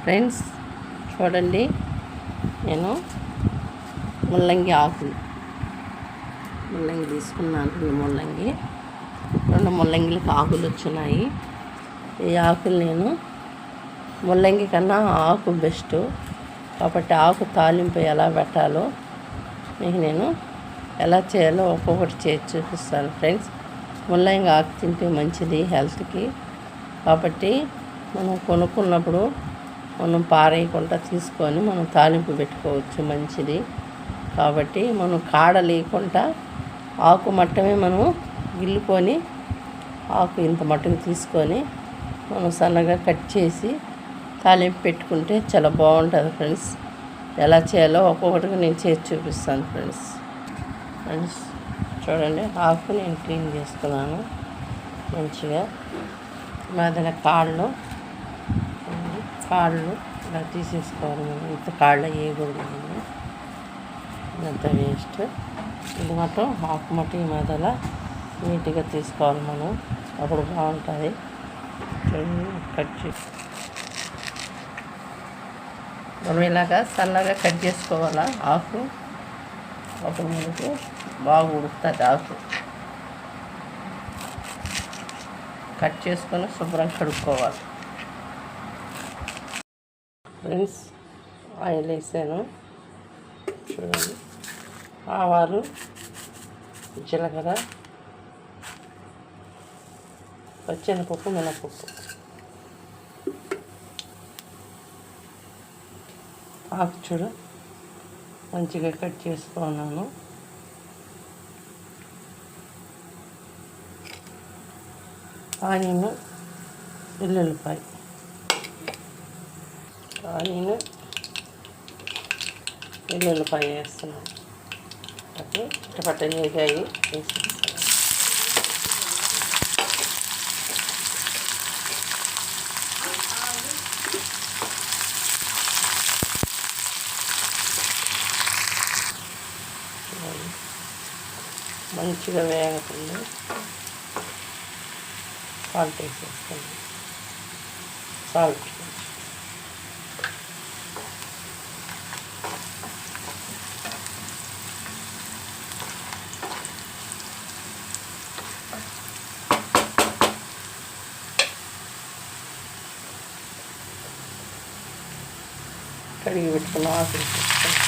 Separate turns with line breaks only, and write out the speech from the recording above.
Friends చూడండి, నేను ముల్లంగి ఆకులు తీసుకున్నాను. రెండు ముల్లంగిలకు ఆకులు వచ్చినాయి. ఈ ఆకులు నేను ముల్లంగి కన్నా ఆకు బెస్ట్ కాబట్టి ఆకు తాలింపు ఎలా పెట్టాలో మీకు నేను ఎలా చేయాలో ఒక్కొక్కటి చేసి చూపిస్తాను. ఫ్రెండ్స్, ముల్లంగి ఆకు తింటే మంచిది హెల్త్కి. కాబట్టి మనం కొనుక్కున్నప్పుడు మనం పారేయకుండా తీసుకొని మనం తాలింపు పెట్టుకోవచ్చు, మంచిది. కాబట్టి మనం కాడ లేకుండా ఆకు మట్టమే మనం గిల్లుకొని ఆకు ఇంత మట్టుకు తీసుకొని మనం సన్నగా కట్ చేసి తాలింపు పెట్టుకుంటే చాలా బాగుంటుంది. ఫ్రెండ్స్, ఎలా చేయాలో ఒక్కొక్కటిగా నేను చేసి చూపిస్తాను. ఫ్రెండ్స్ చూడండి, ఆకు నేను క్లీన్ చేసుకున్నాను మంచిగా. మధ్యన కాళ్ళు ఇలా తీసేసుకోవాలి. మనం ఇంత కాళ్ళు వేయకూడదు, ఇదంతా వేస్ట్. ఇది మొత్తం ఆకు మట్టి ఈ మధ్యలో నీట్గా తీసుకోవాలి మనం, అప్పుడు బాగుంటుంది. కట్ చేసి మనం ఇలాగా సన్నగా కట్ చేసుకోవాలా ఆకు, అప్పుడు మనకు బాగా ఉడుకుతుంది. ఆకు కట్ చేసుకొని శుభ్రంగా కడుక్కోవాలి. ఫ్రెండ్స్, ఆయిల్ వేసాను చూడండి. ఆవాలు, జీలకర్ర, పచ్చెనపప్పు, మినపప్పు, ఆకు చూడు మంచిగా కట్ చేసుకున్నాను. ఆనియన్, వెల్లుల్లిపాయ, వెల్లుల్లిపాయ వేస్తున్నాను. ఓకే, చిట్టపట్ట వేగాయి వేసి మంచిగా వేగుతుంది. సాల్ట్ వేసేస్తాను. సాల్ట్ కడిగి పెట్టుకున్న ఆకులు వేసేస్తాను.